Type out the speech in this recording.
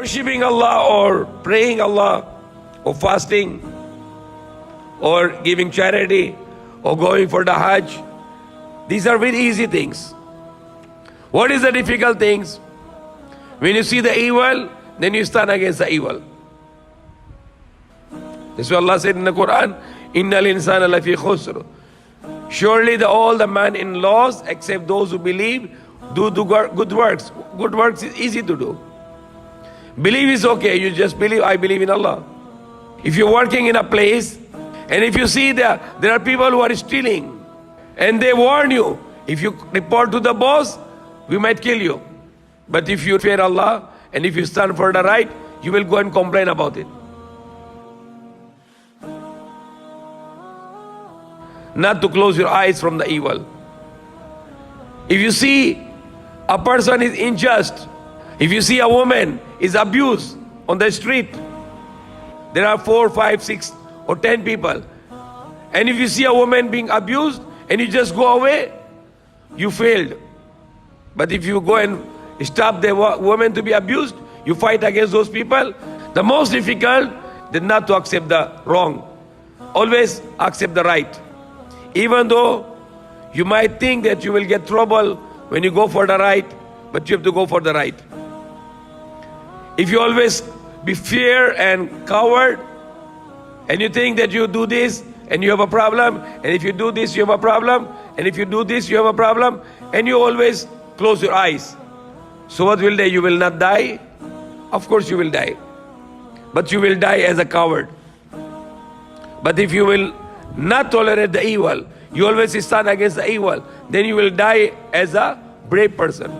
worshipping Allah or praying Allah or fasting or giving charity or going for the Hajj, these are very easy things. What is the difficult things? When you see the evil, then you stand against the evil. This is what Allah said in the Quran, Innal insana lafi khusr. Surely all the man in loss except those who believe, do good works. Good works is easy to do. Believe is okay, you just believe, I believe in Allah. If you're working in a place, and if you see there are people who are stealing, and they warn you, if you report to the boss, we might kill you. But if you fear Allah, and if you stand for the right, you will go and complain about it. Not to close your eyes from the evil. If you see a person is unjust, if you see a woman is abused on the street, there are 4, 5, 6 or 10 people, and if you see a woman being abused and you just go away, you failed. But if you go and stop the woman to be abused, you fight against those people. The most difficult is not to accept the wrong. Always accept the right. Even though you might think that you will get trouble when you go for the right, but you have to go for the right. If you always be fear and coward, and you think that you do this and you have a problem, and if you do this you have a problem, and if you do this you have a problem, and you always close your eyes. So what will they? You will not die? Of course you will die. But you will die as a coward. But if you will not tolerate the evil, you always stand against the evil, then you will die as a brave person.